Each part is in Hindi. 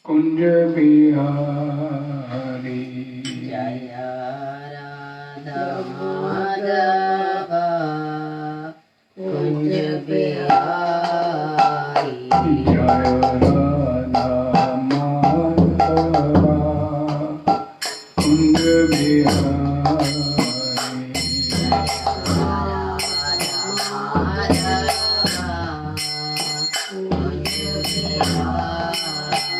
कुंज बिहारी जय राधा माधव कुंज बिहारी जय राधा माधव कुंज बिहारी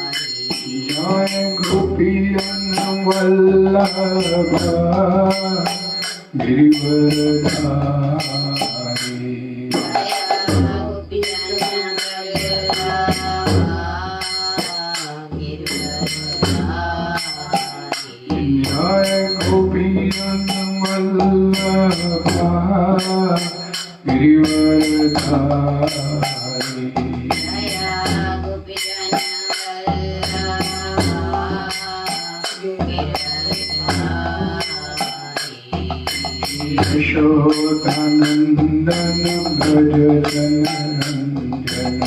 जय गोपियन वल्लभ गिरिवरधारी जय गोपियन वल्लभ गिरिवरधारी यशोदानंदन भज जनरंजन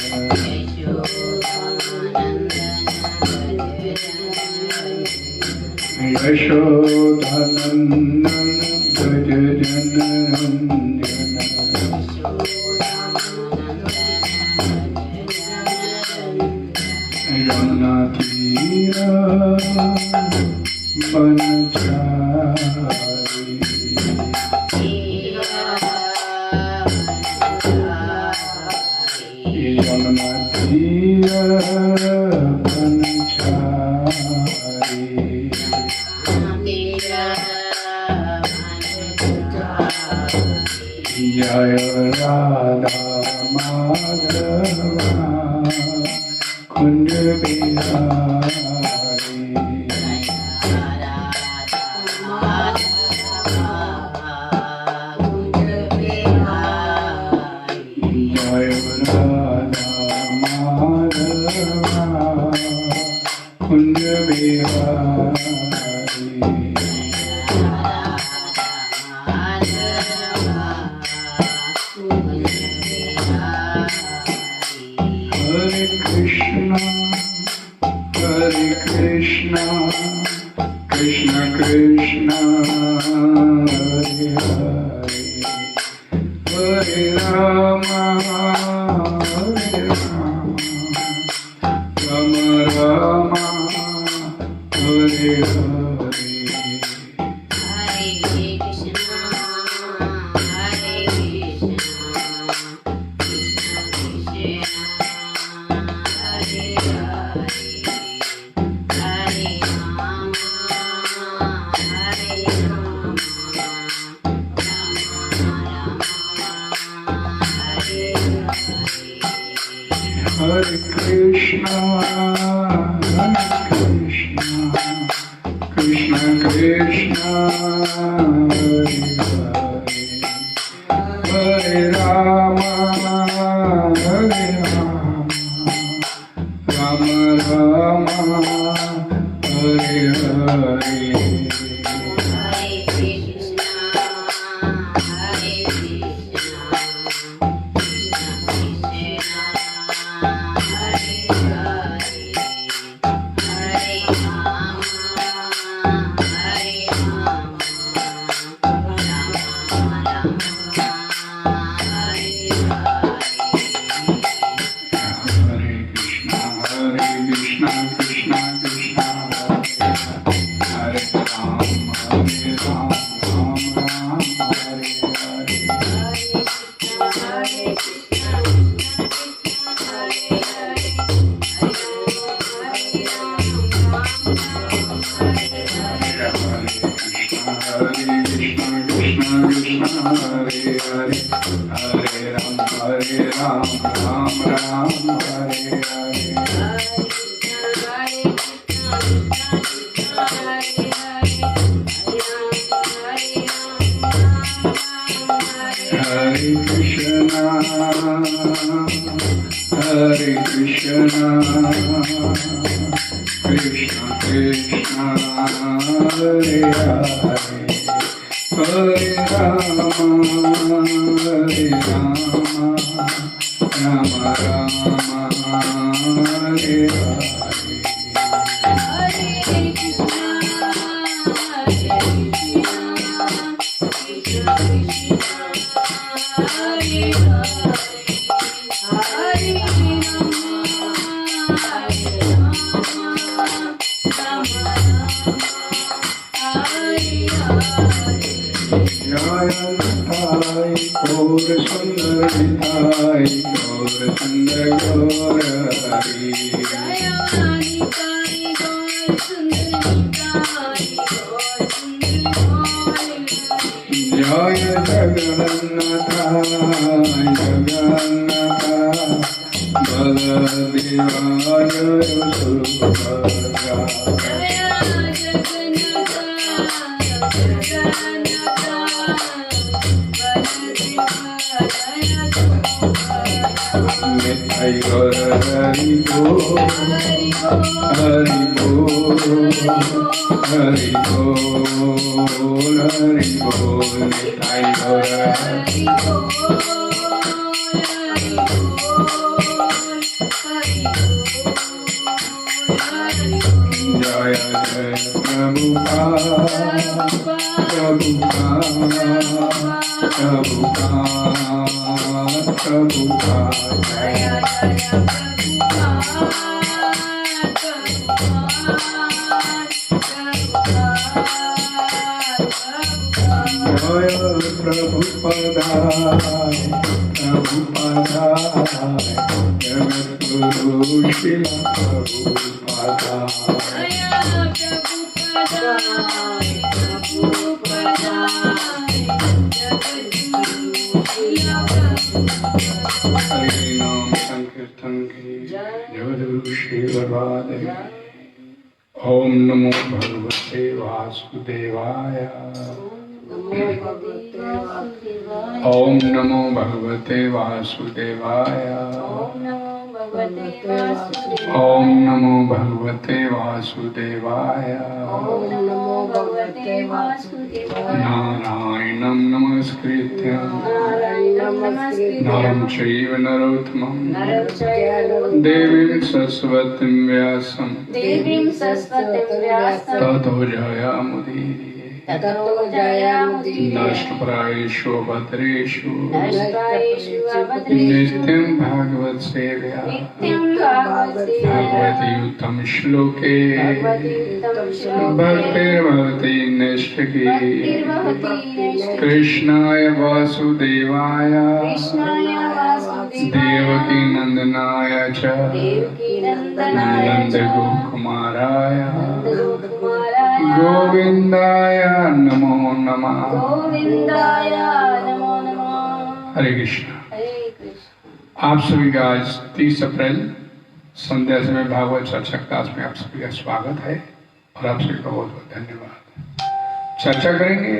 यशोदानंदन भज जनरंजन यमुना तीर बनचारी यमुना तीर बनचारी जय राधा माधव कुंज बिहारी जय राधा माधव कुंज बिहारी हरे Krishna Krishna Krishna Hare Hare Hare Ram Ram Ram Hare Hare Hare Krishna, Krishna Krishna, Hare Hare, Hare Rama, Hare Rama, Rama Rama, Hare Hare. Hare Krishna, Krishna Krishna, Hare Hare, Hare Rama, Hare Rama, Ram Ram Hare Hare जय गौर सुंदर निताई गौर सुंदर गौर हरि जय जगन्नाथ जगन्नाथ बलदेवाय सुभद्रा मिठाई गौर हरि बोल हरि बोल हरि बोल हरि बोल मिठाई गौर हरि जय जय प्रभुपाद प्रभुपाद जय प्रभुपादाय जगद्गुरु शिला प्रभुपादाय हरि नाम संकीर्तन की जगद्गुरु श्री बर्बादेव। ओम नमो भगवते वासुदेवाय ओम नमो भगवते वासुदेवाय ओम नमो भगवते वासुदेवाय नारायणं नमस्कृत्य नरं चैव नरोत्तमं देवीं सरस्वतीं व्यासं ततो जयामुदीरये नष्टप्रायेषु भद्रेषु नित्यं भागवत सेव्या भगवती उत्तम श्लोके भक्तिर्भवति नैष्ठिकी कृष्णाय वासुदेवाय देवकी नंदनाय च नंदगोकुमाराय गोविंदाय नमो नमः। हरे कृष्ण। आप सभी का आज 30 अप्रैल संध्या समय भागवत चर्चा क्लास में आप सभी का स्वागत है और आप सभी का बहुत बहुत धन्यवाद। चर्चा करेंगे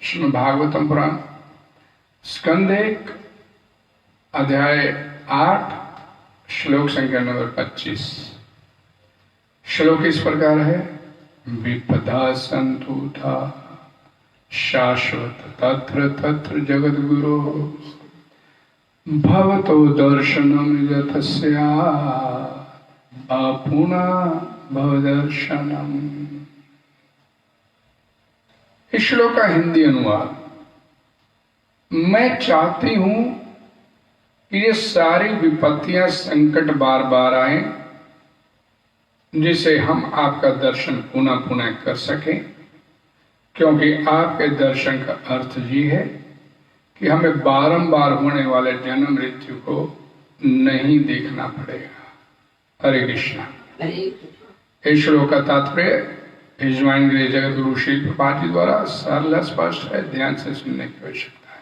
श्रीमद् भागवतम पुराण स्कंद 1 अध्याय 8 श्लोक संख्या नंबर 25। श्लोक इस प्रकार है। विपदा संतुता शाश्वत तत्र तत्र जगद्गुरो भवतो दर्शनम यथस्या अपुना भवदर्शनम। इस श्लोक का हिंदी अनुवाद। मैं चाहती हूं कि ये सारी विपत्तियां संकट बार बार आए जिसे हम आपका दर्शन पुनः पुनः कर सकें, क्योंकि आपके दर्शन का अर्थ ये है कि हमें बारंबार होने वाले जन्म मृत्यु को नहीं देखना पड़ेगा। हरे कृष्णा। इस श्लोक का तात्पर्य हिजवाइन जगत गुरु श्री प्रभुपाद जी द्वारा सरल स्पष्ट है, ध्यान से सुनने की आवश्यकता है।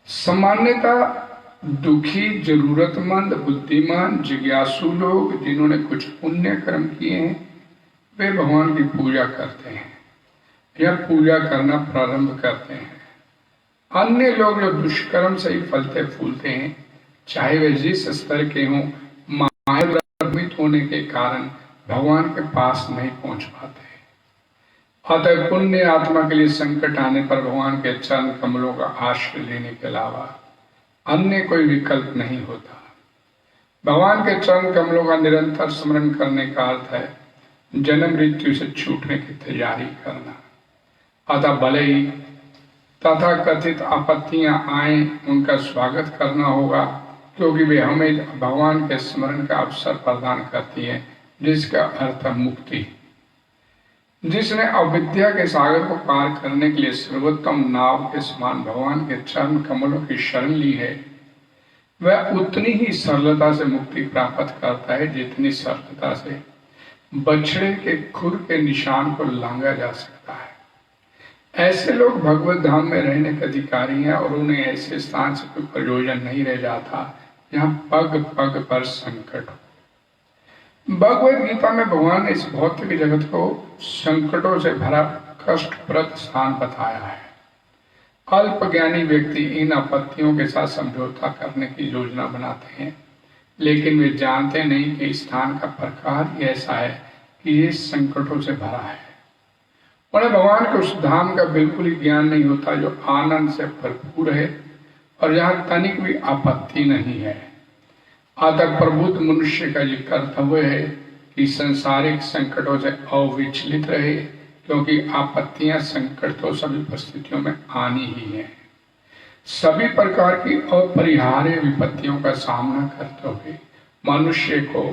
सामान्यतः दुखी, जरूरतमंद, बुद्धिमान, जिज्ञासु लोग जिन्होंने कुछ पुण्य कर्म किए हैं वे भगवान की पूजा करते हैं या पूजा करना प्रारंभ करते हैं। अन्य लोग जो दुष्कर्म से ही फलते फूलते हैं, चाहे वे जिस स्तर के हों, माया होने के कारण भगवान के पास नहीं पहुंच पाते। अतः पुण्य आत्मा के लिए संकट आने पर भगवान के चरण कमलों का आश्रय लेने के अलावा अन्य कोई विकल्प नहीं होता। भगवान के चरण कमलों का निरंतर स्मरण करने का अर्थ है जन्म मृत्यु से छूटने की तैयारी करना। अतः भले ही तथा कथित आपत्तियां आए, उनका स्वागत करना होगा, क्योंकि वे हमें भगवान के स्मरण का अवसर प्रदान करती है, जिसका अर्थ है मुक्ति। जिसने अविद्या के सागर को पार करने के लिए सर्वोत्तम नाव के समान भगवान के चरण कमलों की शरण ली है, वह उतनी ही सरलता से मुक्ति प्राप्त करता है जितनी सरलता से बछड़े के खुर के निशान को लांघा जा सकता है। ऐसे लोग भगवत धाम में रहने के अधिकारी हैं और उन्हें ऐसे स्थान से कोई प्रयोजन नहीं रह जाता जहां पग पग पर संकट हो। भगवत गीता में भगवान ने इस भौतिक जगत को संकटों से भरा कष्टप्रद स्थान बताया है। अल्प ज्ञानी व्यक्ति इन आपत्तियों के साथ समझौता करने की योजना बनाते हैं, लेकिन वे जानते नहीं कि स्थान का प्रकार ही ऐसा है कि ये संकटों से भरा है। उन्हें भगवान के उस धाम का बिल्कुल ही ज्ञान नहीं होता जो आनंद से भरपूर है और जहां तनिक भी आपत्ति नहीं है। अतः प्रबुद्ध मनुष्य का ये कर्तव्य है कि संसारिक संकटों से अविचलित रहे, क्योंकि आपत्तियां संकट तो सभी परिस्थितियों में आनी ही है। सभी प्रकार की अपरिहार्य विपत्तियों का सामना करते हुए मनुष्य को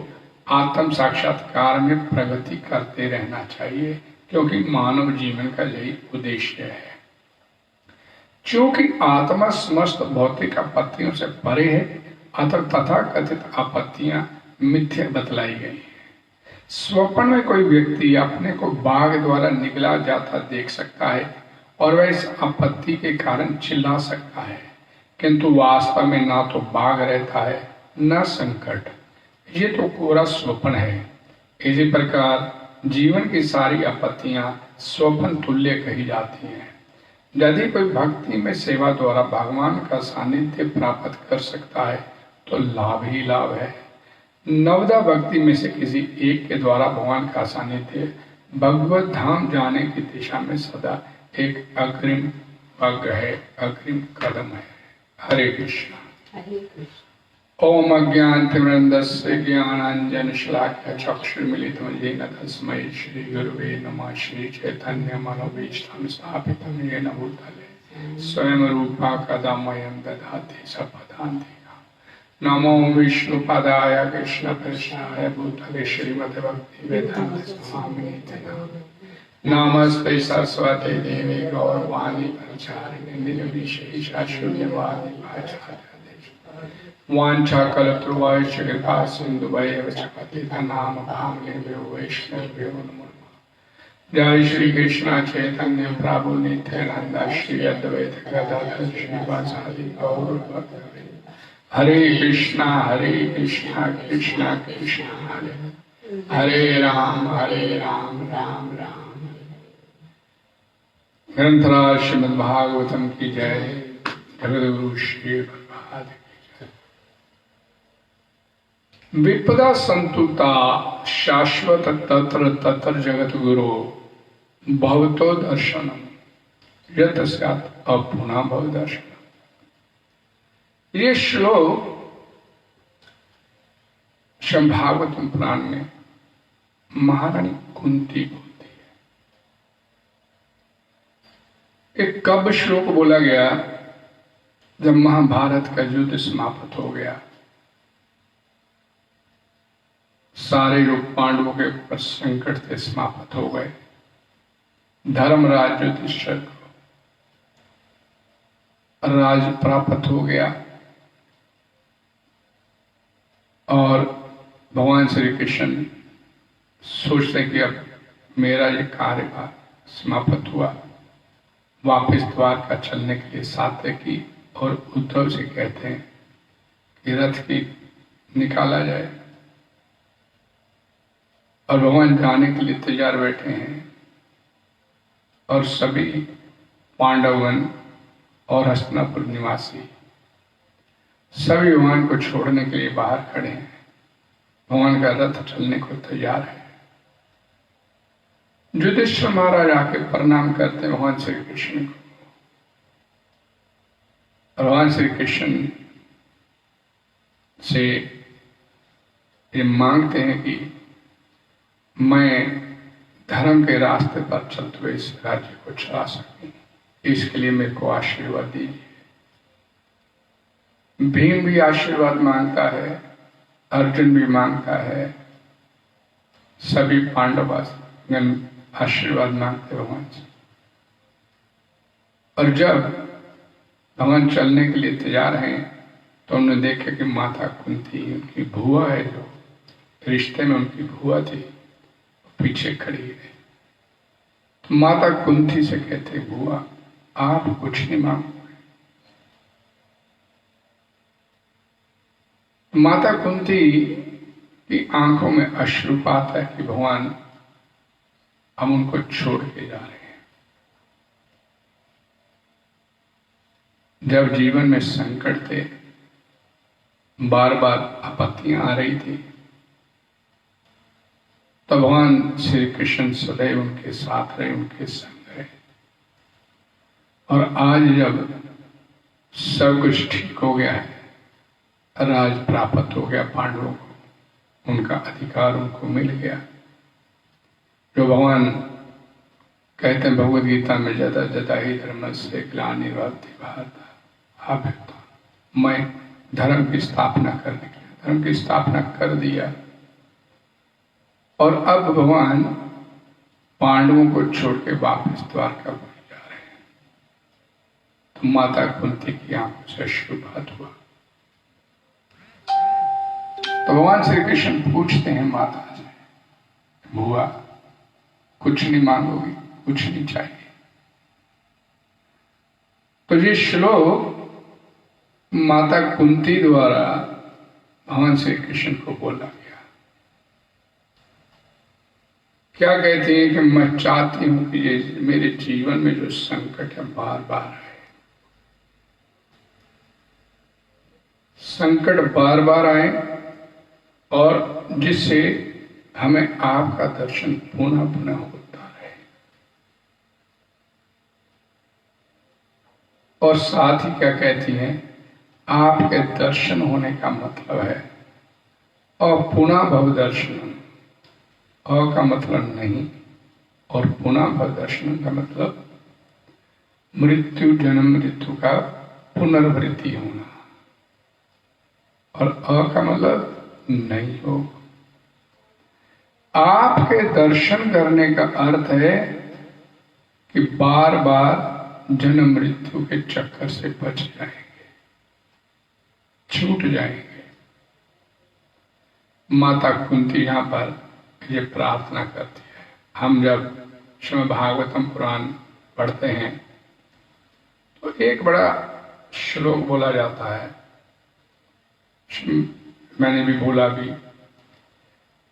आत्म साक्षात्कार में प्रगति करते रहना चाहिए, क्योंकि मानव जीवन का यही उद्देश्य है। चूंकि आत्मा समस्त भौतिक आपत्तियों से परे है, अतः तथा कथित आपत्तियां मिथ्या बतलाई गई है। स्वप्न में कोई व्यक्ति अपने को बाघ द्वारा निगला जाता देख सकता है और वह इस आपत्ति के कारण चिल्ला सकता है, किंतु वास्तव में ना तो बाघ रहता है न संकट। ये तो पूरा स्वप्न है। इसी प्रकार जीवन की सारी आपत्तियां स्वप्न तुल्य कही जाती हैं। यदि कोई भक्ति में सेवा द्वारा भगवान का सानिध्य प्राप्त कर सकता है तो लाभ ही लाभ है। नवदा भक्ति में से किसी एक के द्वारा भगवान का सानिध्य भगवत धाम जाने की दिशा में सदा एक अग्रिम पग है, अग्रिम कदम है। हरे कृष्णा। हरे कृष्ण। ओम अज्ञानतिमिरन्धस्य ज्ञानाञ्जनशलाकया चक्षुर्मिलितं येन तस्मै श्रीगुरुवे नमः। श्रीचैतन्यमनोभीष्टं स्थापितं येन भूतले स्वयं रूपा कदा मह्यं ददाति सपदान्तिका। नमो विष्णुपदाय कृष्णकृष्णाय भूतले श्रीमते भक्तिवेदान्त स्वामिने नामिने। नमस्ते सरस्वती देवी गौरवाणी प्रचारिणे निर्विशेषशून्यवादी भाषादेश वाञ्छाकल्पतरुभ्यश्च कृपा सिन्धुभ्येव च पतितानां पावनेभ्यो वैष्णवेभ्यो नमो नमः। जय श्री कृष्ण चैतन्य प्रभु नित्यानंद श्री अद्वैत गदाधर श्रीवासादि गौर भक्तवृंद। हरे कृष्णा कृष्णा कृष्णा हरे राम राम राम। ग्रंथराज श्रीमद् भागवतम की जय। जगद्गुरु श्री प्रभुपाद की जय। विपदा संतुता शाश्वत तत्र तत्र जगत गुरु भवतो दर्शनम यत स्यात् अपुना भव दर्शनम। ये श्लोक श्रीमद् भागवतम पुराण में महारानी कुंती बोलती है। एक कब श्लोक बोला गया जब महाभारत का युद्ध समाप्त हो गया, सारे लोग पांडवों के ऊपर संकट से समाप्त हो गए। धर्मराज युधिष्ठिर को राज प्राप्त हो गया और भगवान श्री कृष्ण सोचते कि अब मेरा ये कार्यभार समाप्त हुआ। वापस द्वारका चलने के लिए सात्यकी और उद्धव से कहते हैं कि रथ की निकाला जाए और भगवान जाने के लिए तैयार बैठे हैं और सभी पांडवगण और हस्तिनापुर निवासी सभी भगवान को छोड़ने के लिए बाहर खड़े हैं। भगवान का रथ चलने को तैयार है। युधिष्ठिर महाराज आके प्रणाम करते भगवान श्री कृष्ण को। भगवान श्री कृष्ण से ये मांगते हैं कि मैं धर्म के रास्ते पर चलते हुए इस राज्य को चला सकूं, इसके लिए मेरे को आशीर्वाद दीजिए। भीम भी आशीर्वाद मांगता है, अर्जुन भी मांगता है, सभी पांडव आशीर्वाद मांगते भगवान से। और जब भगवान चलने के लिए तैयार हैं तो उन्होंने देखा कि माता कुंती, उनकी बुआ है, जो रिश्ते में उनकी बुआ थी, पीछे खड़ी है। तो माता कुंती से कहते, बुआ आप कुछ नहीं मांगोगे। माता कुंती की आंखों में अश्रुपात है कि भगवान हम उनको छोड़ के जा रहे हैं। जब जीवन में संकट थे, बार बार आपत्तियां आ रही थी, तो भगवान श्री कृष्ण सदैव उनके साथ रहे, उनके संग रहे। और आज जब सब कुछ ठीक हो गया है, राज प्राप्त हो गया पांडवों को, उनका अधिकार उनको मिल गया, जो भगवान कहते हैं भगवद गीता में, जदा जदा ही धर्म से ग्लानिर्भवति भारत अभ्युत्थानम्, मैं धर्म की स्थापना करने के लिए धर्म की स्थापना कर दिया। और अब भगवान पांडवों को छोड़ के वापस द्वारका पर जा रहे हैं। तो माता कुंती की आंखों से अश्रुपात हुआ। तो भगवान श्री कृष्ण पूछते हैं माता से, बुआ कुछ नहीं मांगोगी, कुछ नहीं चाहिए? तो ये श्लोक माता कुंती द्वारा भगवान श्री कृष्ण को बोला गया। क्या कहते हैं कि मैं चाहती हूं कि ये मेरे जीवन में जो संकट है बार बार आए, संकट बार बार आए, और जिससे हमें आपका दर्शन पुनः पुनः होता रहे। और साथ ही क्या कहती हैं, आपके दर्शन होने का मतलब है और पुनः भव दर्शन, अ का मतलब नहीं और पुनः भव दर्शन का मतलब मृत्यु जन्म मृत्यु का पुनर्वृत्ति होना, और अ का मतलब नहीं हो। आपके दर्शन करने का अर्थ है कि बार बार जन्म मृत्यु के चक्कर से बच जाएंगे, छूट जाएंगे। माता कुंती यहां पर ये प्रार्थना करती है। हम जब श्रीमद् भागवतम पुराण पढ़ते हैं तो एक बड़ा श्लोक बोला जाता है, मैंने भी बोला भी,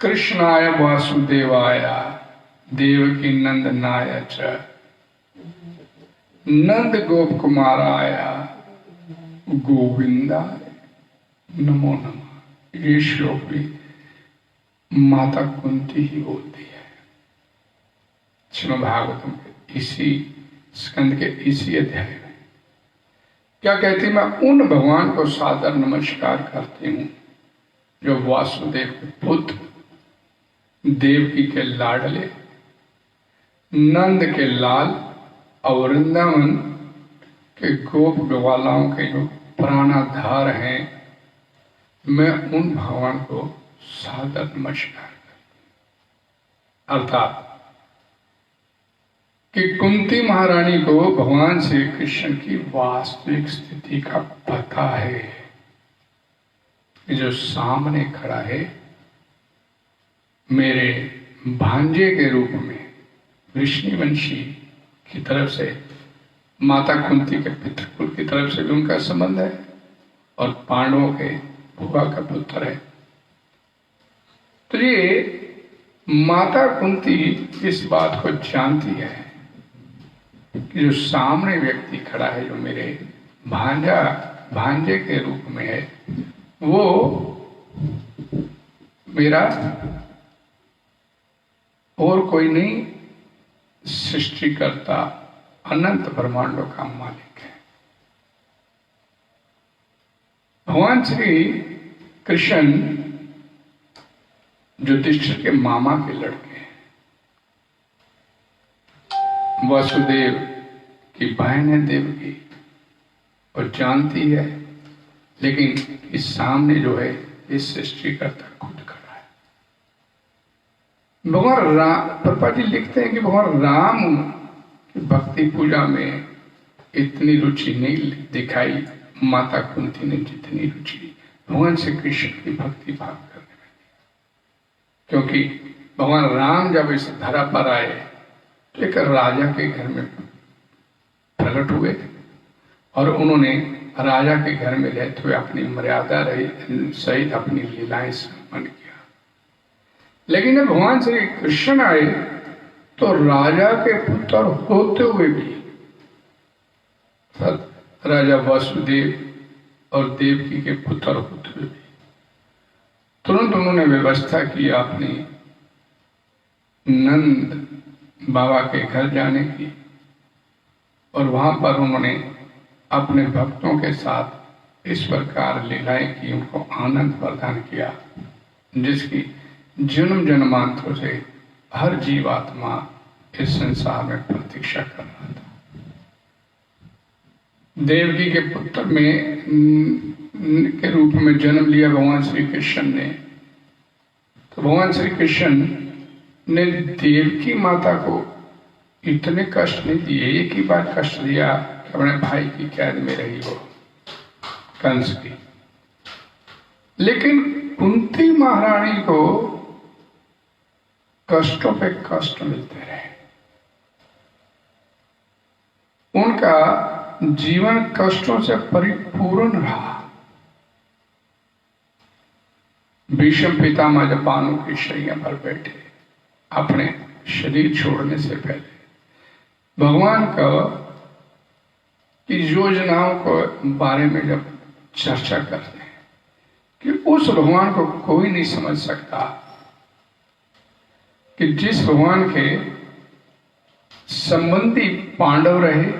कृष्णाय वासुदेवाय देवकी नंदनाय च नंद गोप कुमाराय गोविंदाय नमो नमः। ये श्लोक भी माता कुंती ही बोलती है श्रीमद् भागवतम के इसी स्कंद के इसी अध्याय में। क्या कहती है, मैं उन भगवान को सादर नमस्कार करती हूँ जो वासुदेव के पुत्र, देवकी के लाडले, नंद के लाल और वृंदावन के गोप ग्वालाओं के जो प्राणाधार हैं, मैं उन भगवान को सादर नमस्कार करती हूं। अर्थात कि कुंती महारानी को भगवान श्री कृष्ण की वास्तविक स्थिति का पता है, जो सामने खड़ा है मेरे भांजे के रूप में, विष्णुवंशी की तरफ से, माता कुंती के पितृकुल की तरफ से भी उनका संबंध है, और पांडवों के बुआ का पुत्र है। तो ये माता कुंती इस बात को जानती है कि जो सामने व्यक्ति खड़ा है, जो मेरे भांजे के रूप में है, वो मेरा और कोई नहीं, सृष्टिकर्ता, अनंत ब्रह्मांडों का मालिक है। भगवान श्री कृष्ण युधिष्ठिर के मामा के लड़के हैं, वसुदेव की बहन है देवकी, और जानती है, लेकिन इस सामने जो है इस सृष्टिकर्ता खुद खड़ा है। भगवान राम, प्रभुपा जी लिखते हैं कि भगवान राम की भक्ति पूजा में इतनी रुचि नहीं दिखाई माता कुंती ने जितनी रुचि भगवान श्री कृष्ण की भक्ति भाव करने में, क्योंकि भगवान राम जब इस धरा पर आए तो एक राजा के घर में प्रकट हुए और उन्होंने राजा के घर में रहते हुए अपनी मर्यादा रही सहित अपनी लीलाएं संपन्न किया। लेकिन जब भगवान श्री कृष्ण आए तो राजा के पुत्र होते हुए भी राजा वसुदेव और देवकी के पुत्र होते हुए भी तुरंत उन्होंने व्यवस्था की अपनी नंद बाबा के घर जाने की, और वहां पर उन्होंने अपने भक्तों के साथ इस प्रकार लीलाएं की, उनको आनंद प्रदान किया जिसकी जन्म जन्मांतरों से हर जीवात्मा इस संसार में प्रतीक्षा कर रहा था। देवकी के पुत्र में के रूप में जन्म लिया भगवान श्री कृष्ण ने, तो भगवान श्री कृष्ण ने देवकी माता को इतने कष्ट नहीं दिए, एक ही बार कष्ट दिया कि अपने भाई की कैद में रही वो कंस की, लेकिन कुंती महारानी को कष्टों पे कष्ट मिलते रहे। उनका जीवन कष्टों से परिपूर्ण रहा। भीष्म पितामह जब बाणों की शैया पर बैठे अपने शरीर छोड़ने से पहले भगवान का की योजनाओं को बारे में जब चर्चा करते हैं कि उस भगवान को कोई नहीं समझ सकता कि जिस भगवान के संबंधी पांडव रहे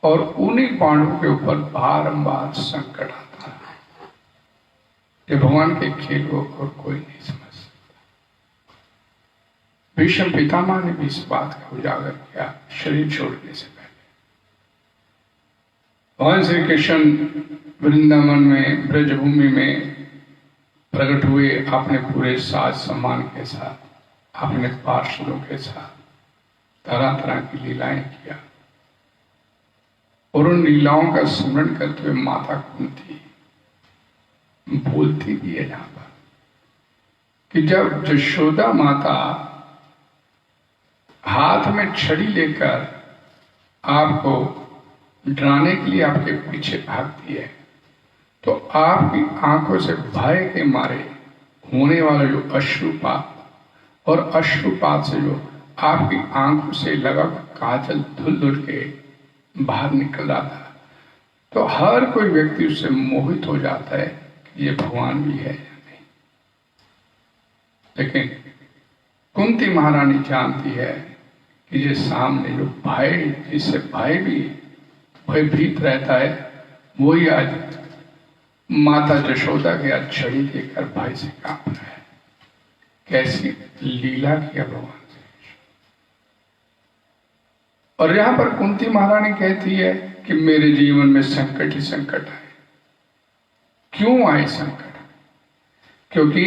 और उन्हीं पांडवों के ऊपर बारंबार संकट आता है, ये भगवान के खेल को और कोई नहीं समझ सकता। भीष्म पितामह ने भी इस बात का उजागर किया शरीर छोड़ने से पहले। भगवान श्री कृष्ण वृंदावन में ब्रजभूमि में प्रकट हुए अपने पूरे साज सम्मान के साथ, अपने पार्षदों के साथ तरह तरह की लीलाएं किया, और उन लीलाओं का स्मरण करते हुए माता कुंती बोलती भी है यहां पर कि जब यशोदा माता हाथ में छड़ी लेकर आपको डराने के लिए आपके पीछे भागती है, तो आपकी आंखों से भय के मारे होने वाला जो अश्रुपात और अश्रुपात से जो आपकी आंखों से लगा काजल धुल धुल के बाहर निकल रहा था, तो हर कोई व्यक्ति उससे मोहित हो जाता है कि ये भगवान भी है या नहीं। लेकिन कुंती महारानी जानती है कि ये सामने जो भय, जिससे भय भी भयभीत रहता है, वही आज माता यशोदा के आज छड़ी देकर भय से कांप रहा है। कैसी लीला किया भगवान से। और यहां पर कुंती महारानी कहती है कि मेरे जीवन में संकट ही संकट आए। क्यों आए संकट? क्योंकि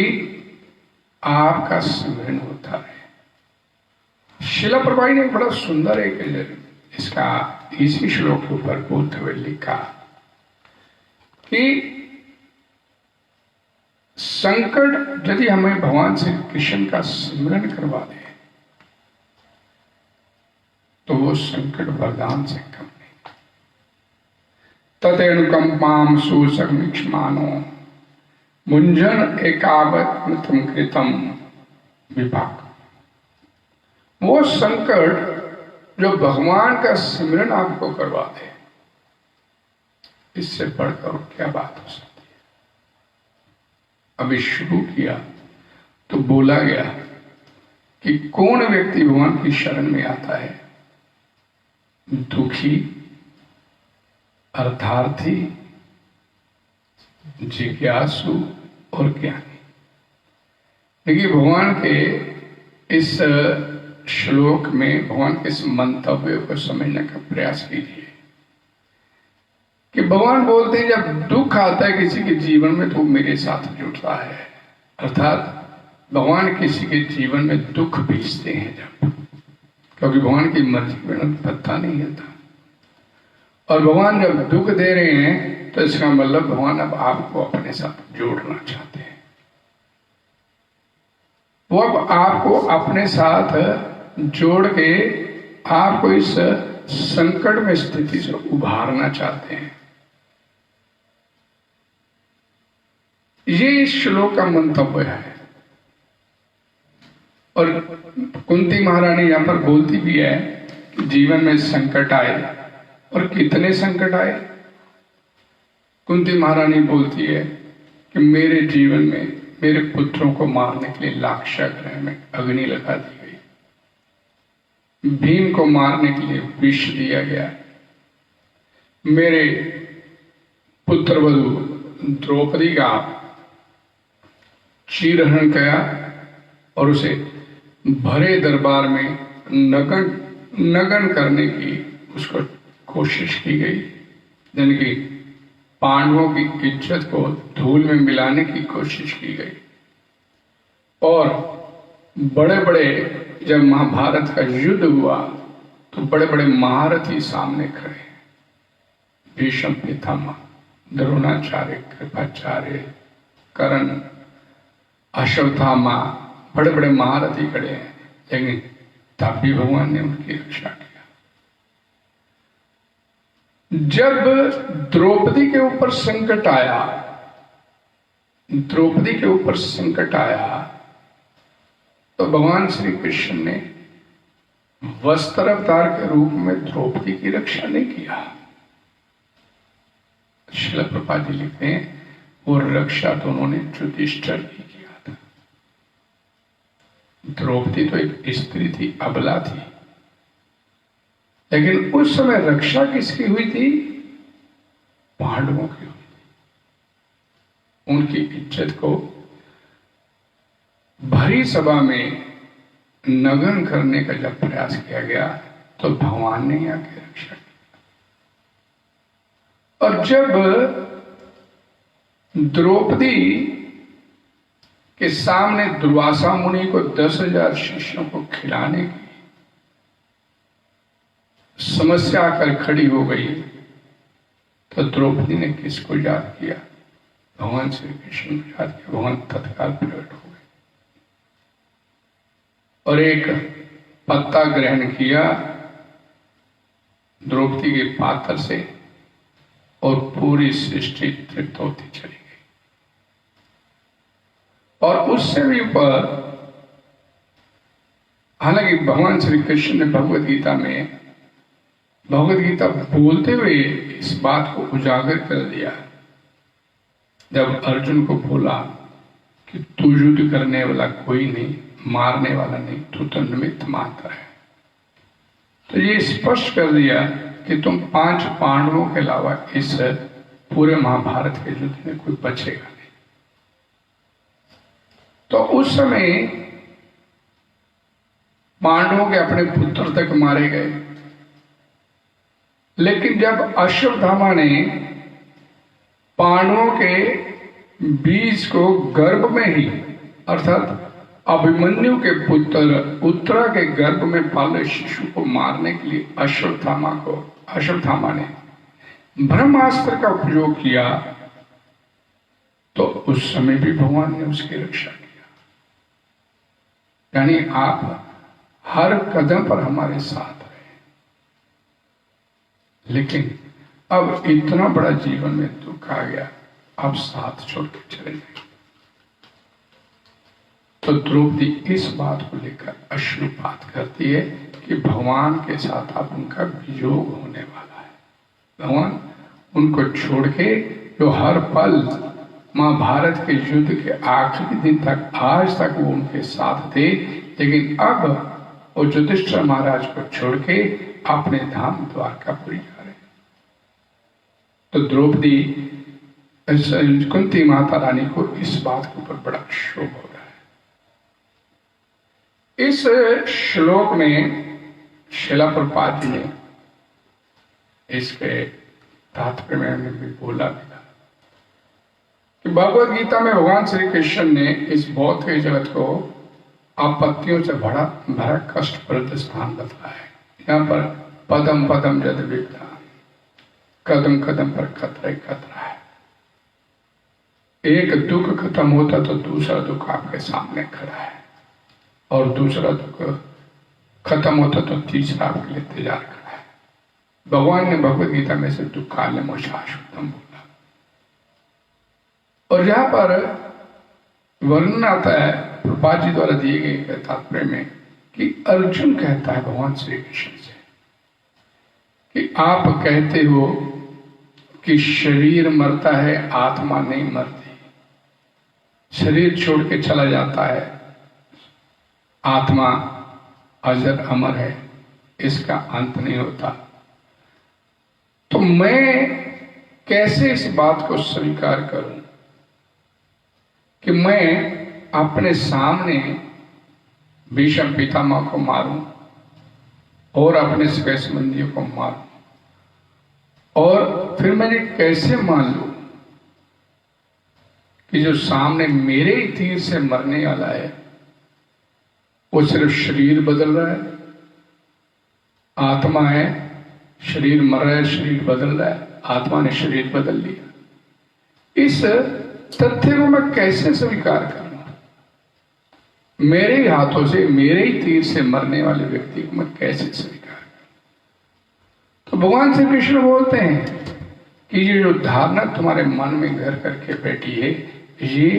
आपका स्मरण होता है। शिला प्रभुपाद ने बड़ा सुंदर एक इसका इसी श्लोक के ऊपर बोलते हुए लिखा कि संकट यदि हमें भगवान श्री कृष्ण का स्मरण करवा दे तो वो संकट वरदान से कम नहीं। तदेनुकंपाम सुसमीक्षमानो मुंजन एकावत कृतम विपाक। वो संकट जो भगवान का स्मरण आपको करवा दे, इससे बढ़कर क्या बात हो सकती है। अभी शुरू किया तो बोला गया कि कौन व्यक्ति भगवान की शरण में आता है? दुखी, अर्थार्थी, जिज्ञासु और ज्ञानी। देखिए, भगवान के इस श्लोक में भगवान के इस मंतव्य को समझने का प्रयास कीजिए कि भगवान बोलते हैं जब दुख आता है किसी के जीवन में तो मेरे साथ जुड़ता है। अर्थात भगवान किसी के जीवन में दुख भेजते हैं जब, क्योंकि भगवान की मर्जी में पत्ता नहीं हिलता। और भगवान जब दुख दे रहे हैं तो इसका मतलब भगवान अब आपको अपने साथ जोड़ना चाहते हैं। वो अब आपको अपने साथ जोड़ के आपको इस संकट में स्थिति से उभारना चाहते हैं। ये इस श्लोक का मंतव्य है। और कुंती महारानी यहां पर बोलती भी है कि जीवन में संकट आए, और कितने संकट आए। कुंती महारानी बोलती है कि मेरे जीवन में मेरे पुत्रों को मारने के लिए लाक्षागृह में अग्नि लगा दी गई, भीम को मारने के लिए विष दिया गया, मेरे पुत्र वधु द्रौपदी का चीरहरण किया और उसे भरे दरबार में नगन करने की उसको कोशिश की गई, यानी कि पांडवों की इज्जत को धूल में मिलाने की कोशिश की गई। और बड़े बड़े जब महाभारत का युद्ध हुआ तो बड़े बड़े महारथी सामने खड़े, भीष्म पितामह, द्रोणाचार्य, कृपाचार्य, कर्ण, अश्वत्थामा, बड़े बड़े महारथी खड़े हैं, लेकिन तब भी भगवान ने उनकी रक्षा की। जब द्रौपदी के ऊपर संकट आया, द्रौपदी के ऊपर संकट आया तो भगवान श्री कृष्ण ने वस्त्र अवतार के रूप में द्रौपदी की रक्षा नहीं किया। श्रील प्रभुपाद जी लिखते हैं वो रक्षा तो उन्होंने युधिष्ठिर की किया था। द्रौपदी तो एक स्त्री थी, अबला थी, लेकिन उस समय रक्षा किसकी हुई थी? पांडवों की हुई थी। उनकी इज्जत को भरी सभा में नगन करने का जब प्रयास किया गया तो भगवान ने आके रक्षा की। और जब द्रौपदी के सामने दुर्वासा मुनि को 10,000 शिष्यों को खिलाने की समस्या आकर खड़ी हो गई तो द्रौपदी ने किसको याद किया? भगवान श्री कृष्ण को याद किया। भगवान तत्काल प्रकट हो गए और एक पत्ता ग्रहण किया द्रौपदी के पात्र से और पूरी सृष्टि तृप्त होती चली गई। और उससे भी ऊपर, हालांकि भगवान श्री कृष्ण ने भगवद गीता में भगवद गीता बोलते हुए इस बात को उजागर कर दिया। जब अर्जुन को बोला कि तू युद्ध करने वाला कोई नहीं, मारने वाला नहीं, तू तो निमित्त मात्र है, तो ये स्पष्ट कर दिया कि तुम 5 पांडवों के अलावा इस पूरे महाभारत के युद्ध में कोई बचेगा नहीं। तो उस समय पांडवों के अपने पुत्र तक मारे गए, लेकिन जब अश्वत्थामा ने पांडवों के बीज को गर्भ में ही, अर्थात अभिमन्यु के पुत्र उत्तरा के गर्भ में पाले शिशु को मारने के लिए अश्वत्थामा ने ब्रह्मास्त्र का उपयोग किया, तो उस समय भी भगवान ने उसकी रक्षा किया। यानी आप हर कदम पर हमारे साथ रहे। लेकिन अब इतना बड़ा जीवन में दुख आ गया, अब साथ छोड़ के चले गए। तो द्रौपदी इस बात को लेकर अश्रुपात करती है कि भगवान के साथ अब उनका वियोग होने वाला है। भगवान उनको छोड़ के जो हर पल महाभारत के युद्ध के आखिरी दिन तक, आज तक वो उनके साथ थे, लेकिन अब वो युधिष्ठिर महाराज को छोड़ के अपने धाम द्वारकापुरी जा रहे। तो द्रौपदी कुंती माता रानी को इस बात के ऊपर बड़ा क्षोभ हो रहा है। इस श्लोक में श्रील प्रभुपाद जी ने इसके तात्पर्य में भी बोला भी था कि भगवद गीता में भगवान श्री कृष्ण ने इस भौतिक जगत को आपत्तियों से भरा कष्टप्रद स्थान बताया है। यहाँ पर पदम पदम जद विपदा, कदम कदम पर खतरा ही खतरा है। एक दुख खत्म होता तो दूसरा दुख आपके सामने खड़ा है, और दूसरा दुख खत्म होता तो तीसरा आपके लिए तैयार खड़ा है। भगवान ने भगवद गीता में से दुखालयम शाश्वतम बोला, और जहां पर वर्णन आता है प्रभुपाद जी द्वारा दिए गए तात्पर्य में कि अर्जुन कहता है भगवान श्री कृष्ण से कि आप कहते हो कि शरीर मरता है, आत्मा नहीं मरती। शरीर छोड़ के चला जाता है, आत्मा अजर अमर है, इसका अंत नहीं होता। तो मैं कैसे इस बात को स्वीकार करूं कि मैं अपने सामने भीष्म पितामह को मारूं और अपने सगे संबंधियों को मारूं, और फिर मैंने कैसे मान लूं कि जो सामने मेरे ही तीर से मरने वाला है वो सिर्फ शरीर बदल रहा है, आत्मा है, शरीर मर रहा है, शरीर बदल रहा है, आत्मा ने शरीर बदल लिया। इस तथ्य को मैं कैसे स्वीकार करूं? मेरे ही हाथों से, मेरे ही तीर से मरने वाले व्यक्ति को मैं कैसे स्वीकार करूं? तो भगवान श्री कृष्ण बोलते हैं कि ये जो धारणा तुम्हारे मन में घर करके बैठी है, ये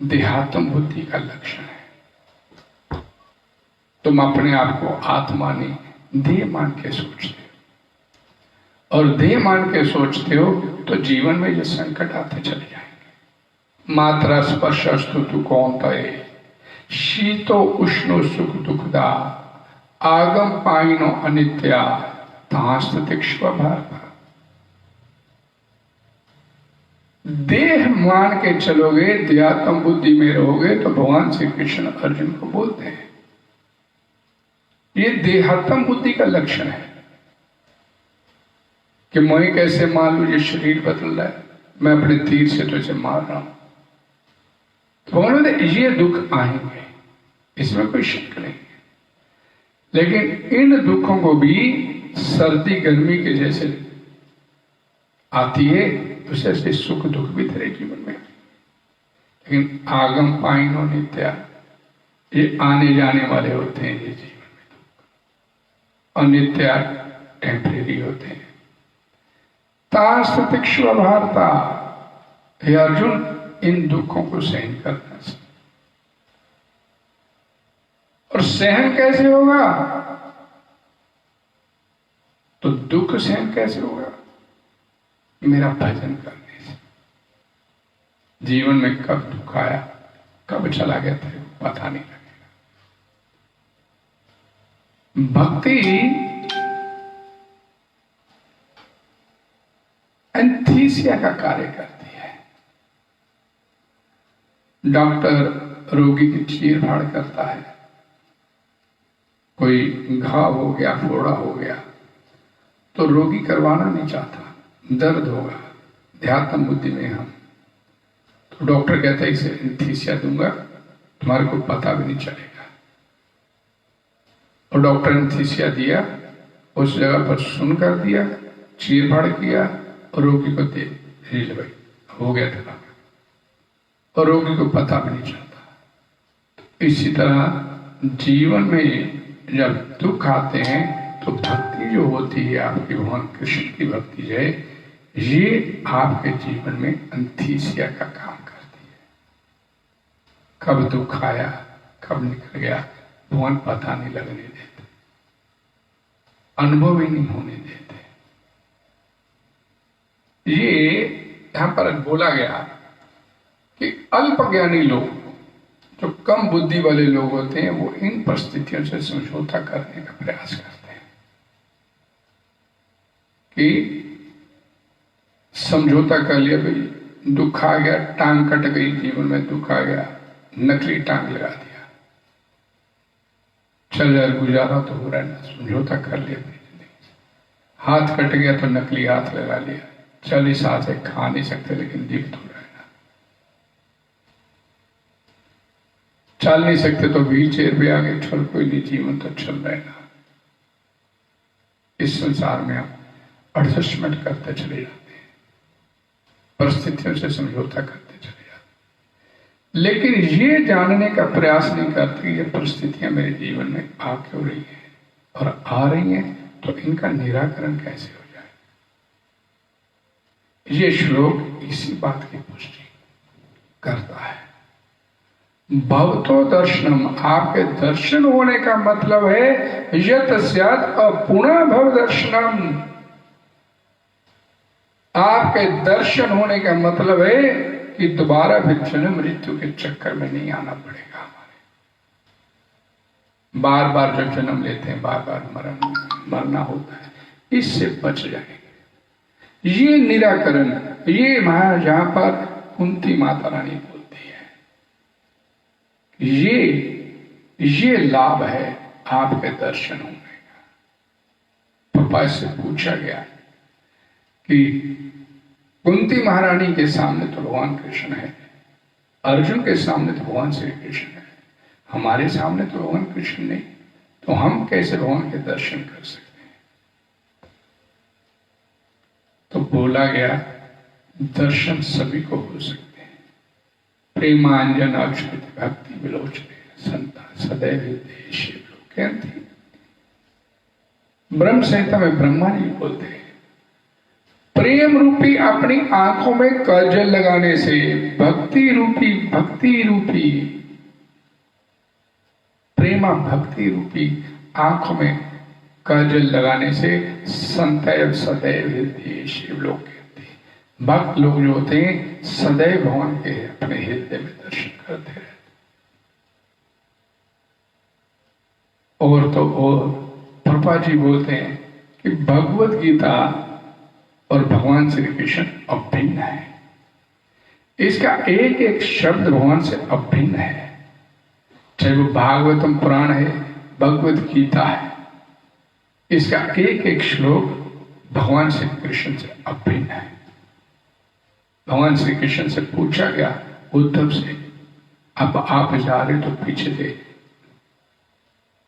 देहात्म बुद्धि का लक्षण है। तुम अपने आप को आत्मा नहीं देह मान के सोचते हो, और देह मान के सोचते हो तो जीवन में ये संकट आते चले जाएंगे। मात्रा स्पर्श स्तुतु कौनतये, शीतो उष्णो सुख दुखदा, आगम पाइनो अनित्या, तास्तिक्ष्व भारत। देह मान के चलोगे, देहात्म बुद्धि में रहोगे, तो भगवान श्री कृष्ण अर्जुन को बोलते हैं ये देहात्म बुद्धि का लक्षण है कि मैं कैसे मान लू ये शरीर बदल रहा है, मैं अपने तीर से तो इसे मार रहा हूं। तो उन्होंने ये दुख आएंगे, इसमें कोई शक नहीं है, लेकिन इन दुखों को भी सर्दी गर्मी के जैसे आती है, तो ऐसे सुख दुख भी तेरे जीवन में। लेकिन आगम पाइनो नित्या, ये आने जाने वाले होते हैं, ये जीवन में दुख अनित्या टेम्परेरी होते हैं। तास्तिक्ष्व भारता, हे अर्जुन, इन दुखों को सहन करना चाहिए। और सहन कैसे होगा? तो दुख सहन कैसे होगा? मेरा भजन करने से। जीवन में कब दुख आया, कब चला गया था पता नहीं लगेगा। भक्ति एंथीसिया का कार्य करती है। डॉक्टर रोगी की चीरफाड़ करता है, कोई घाव हो गया, फोड़ा हो गया, तो रोगी करवाना नहीं चाहता, दर्द होगा, ध्यात्म बुद्धि में हम, तो डॉक्टर कहता है इसे एंथीसिया दूंगा, तुम्हारे को पता भी नहीं चलेगा। और डॉक्टर एंथीसिया दिया, उस जगह पर सुन कर दिया, चीरफाड़ किया, और रोगी को दे रील भाई हो गया था, और रोगी को पता भी नहीं चलता। इसी तरह जीवन में जब दुख आते हैं तो भक्ति जो होती है आपकी, भगवान कृष्ण की भक्ति है, ये आपके जीवन में एंथीसिया का काम करती है। कब दुख आया, कब निकल गया, भगवान पता नहीं लगने देते, अनुभव ही नहीं होने देते। ये यहां पर बोला गया कि अल्पज्ञानी लोग, जो कम बुद्धि वाले लोग होते हैं, वो इन परिस्थितियों से समझौता करने का प्रयास करते हैं कि समझौता कर लिया भाई, दुख आ गया, टांग कट गई, जीवन में दुख आ गया, नकली टांग लगा दिया, चल यार गुजारा तो हो रहा है ना, समझौता कर लिया अपनी जिंदगी से। हाथ कट गया तो नकली हाथ लगा लिया, चल इस हाथ से खा नहीं सकते लेकिन दिख तो रहा है ना, चल नहीं सकते तो व्हील चेयर पे आगे, चल कोई नहीं, जीवन तो चल रहा है ना। इस संसार में आप एडजस्टमेंट करते चले जाते हैं, परिस्थितियों से समझौता करते चले जाते, लेकिन ये जानने का प्रयास नहीं करते ये परिस्थितियां मेरे जीवन में आ क्यों रही है और आ रही हैं तो इनका निराकरण कैसे हो जाए। ये श्लोक इसी बात की पुष्टि करता है। भवतो दर्शनम, आपके दर्शन होने का मतलब है यत स्यात् अपुनः भव दर्शनम, आपके दर्शन होने का मतलब है कि दोबारा फिर जन्म मृत्यु के चक्कर में नहीं आना पड़ेगा हमारे। बार बार जब जन्म लेते हैं बार बार मरना होता है, इससे बच जाएंगे। ये निराकरण, ये महाराज जहां पर कुंती माता रानी बोलती है, ये लाभ है आपके दर्शन होने का। पापा से पूछा गया कि कुंती महारानी के सामने तो भगवान कृष्ण है, अर्जुन के सामने तो भगवान श्री कृष्ण है, हमारे सामने तो भगवान कृष्ण नहीं, तो हम कैसे भगवान के दर्शन कर सकते हैं। तो बोला गया दर्शन सभी को हो सकते हैं। प्रेमांजन अक्षुत भक्ति विलोचने संता सदैव देश कहते। ब्रह्म संहिता में ब्रह्मा जी बोलते हैं प्रेम रूपी अपनी आंखों में काजल लगाने से, भक्ति रूपी प्रेमा भक्ति रूपी आंखों में काजल लगाने से संतैव सदैव हृदय शिव लोग कहते हैं। भक्त लोग जो होते हैं सदैव भगवान के अपने हृदय में दर्शन करते रहते। और तो और प्रभा जी बोलते हैं कि भगवत गीता और भगवान श्री कृष्ण अभिन्न है। इसका एक एक शब्द भगवान से अभिन्न है, चाहे वो भागवतम पुराण है, भगवत गीता है, इसका एक एक श्लोक भगवान श्री कृष्ण से अभिन्न है। भगवान श्री कृष्ण से पूछा गया उद्धव से, अब आप जा रहे तो पीछे से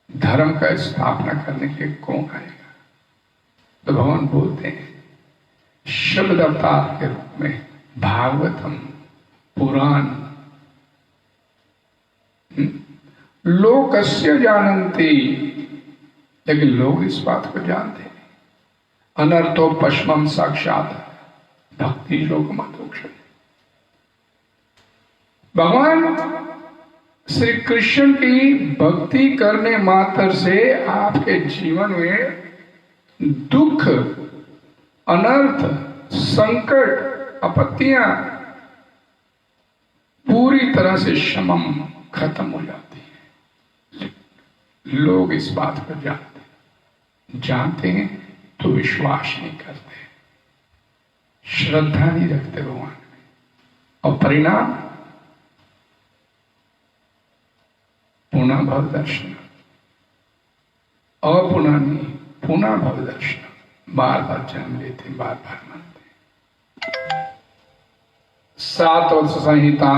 धर्म का स्थापना करने के लिए कौन आएगा। तो भगवान बोलते हैं शब्द अवतार के रूप में भागवतम पुराण लोकस्य जानन्ति, लेकिन लोग इस बात को जानते हैं। अनर्थो पश्मम साक्षात भक्ति लोक मतोक्षण। भगवान श्री कृष्ण की भक्ति करने मात्र से आपके जीवन में दुख, अनर्थ, संकट, आपत्तियां पूरी तरह से शमम खत्म हो जाती है। लोग इस बात को जानते हैं तो विश्वास नहीं करते, श्रद्धा नहीं रखते भगवान में, और परिणाम पुनः भव दर्शन, अपुनः नहीं पुनः भव दर्शन। बार बार जन्म लेते, बार बार मरते। सातवत्स संहिता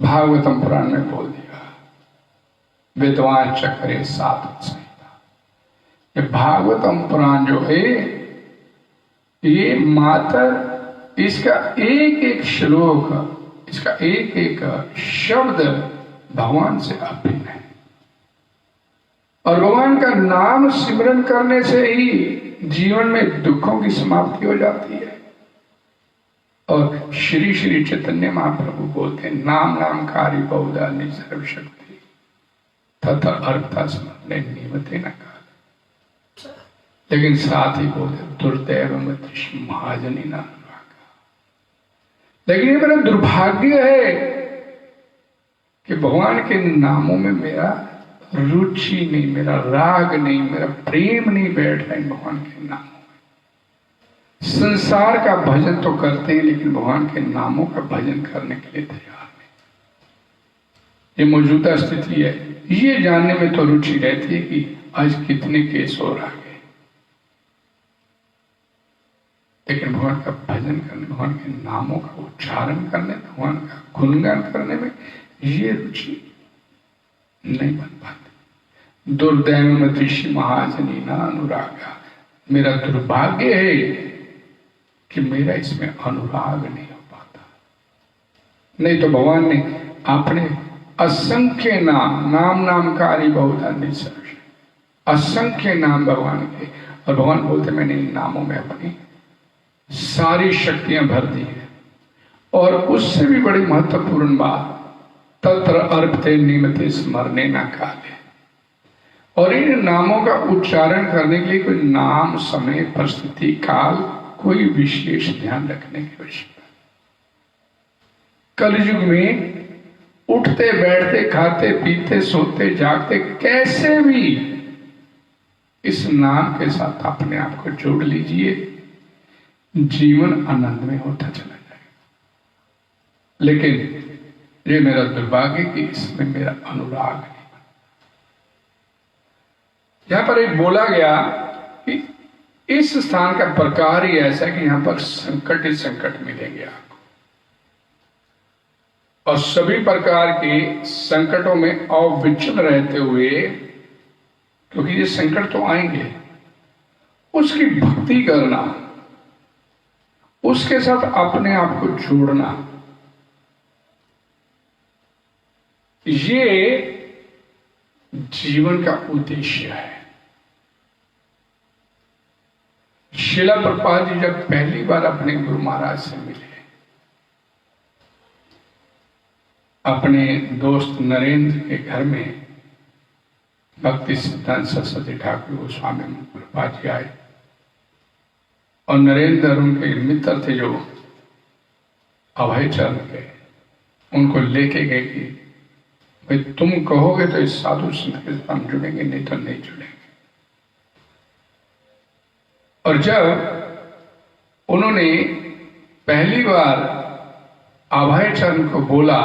भागवतम पुराण में बोल दिया, विद्वान चक्रे सातवत्स संहिता। ये भागवतम पुराण जो है ये मात्र इसका एक एक श्लोक, इसका एक एक शब्द भगवान से अभिन्न है। और भगवान का नाम सिमरन करने से ही जीवन में दुखों की समाप्ति हो जाती है। और श्री श्री चैतन्य महाप्रभु बोलते हैं नाम नामकारी बहुधा निसर्व शक्ति तथा अर्थता समझने निमते न काल। लेकिन साथ ही बोलते दुर्दैव मत महाजनी नाम। लेकिन ये मेरा दुर्भाग्य है कि भगवान के नामों में मेरा रुचि नहीं, मेरा राग नहीं, मेरा प्रेम नहीं बैठ रहा है भगवान के नामों में। संसार का भजन तो करते हैं लेकिन भगवान के नामों का भजन करने के लिए तैयार नहीं। ये मौजूदा स्थिति है। ये जानने में तो रुचि रहती है कि आज कितने केस और आ गए, लेकिन भगवान का भजन करने, भगवान के नामों का उच्चारण करने, भगवान का गुणगान करने में ये रुचि नहीं बन पाती। दुर्दैव मृषि महाजनी ना अनुरागा, मेरा दुर्भाग्य है कि मेरा इसमें अनुराग नहीं हो पाता। नहीं तो भगवान ने अपने असंख्य नाम नामकारी बहुधा निसर्ग, असंख्य नाम भगवान के, और भगवान बोलते मैंने इन नामों में अपनी सारी शक्तियां भर दी हैं। और उससे भी बड़ी महत्वपूर्ण बात, तत्र अर्पते निमते स्मरणे न काले, और इन नामों का उच्चारण करने के लिए कोई नाम, समय, परिस्थिति, काल, कोई विशेष ध्यान रखने की आवश्यकता। कलयुग में उठते बैठते खाते पीते सोते जागते कैसे भी इस नाम के साथ अपने आप को जोड़ लीजिए, जीवन आनंद में होता चला जाएगा। लेकिन ये मेरा दुर्भाग्य कि इसमें मेरा अनुराग नहीं। यहां पर एक बोला गया कि इस स्थान का प्रकार ही ऐसा है कि यहां पर संकट ही संकट मिलेंगे आपको, और सभी प्रकार के संकटों में अविचल रहते हुए, क्योंकि ये संकट तो आएंगे, उसकी भक्ति करना, उसके साथ अपने आप को जोड़ना, ये जीवन का उद्देश्य है। शिला प्रभुपाद जी जब पहली बार अपने गुरु महाराज से मिले, अपने दोस्त नरेंद्र के घर में भक्ति सिद्धांत सरस्वती ठाकुर गोस्वामी प्रभुपाद जी आए, और नरेंद्र उनके मित्र थे जो अभय चरण के, उनको लेके गए कि भाई तुम कहोगे तो इस साधु संत के साथ हम जुड़ेंगे, नहीं तो नहीं जुड़ेंगे। और जब उन्होंने पहली बार अभय चरण को बोला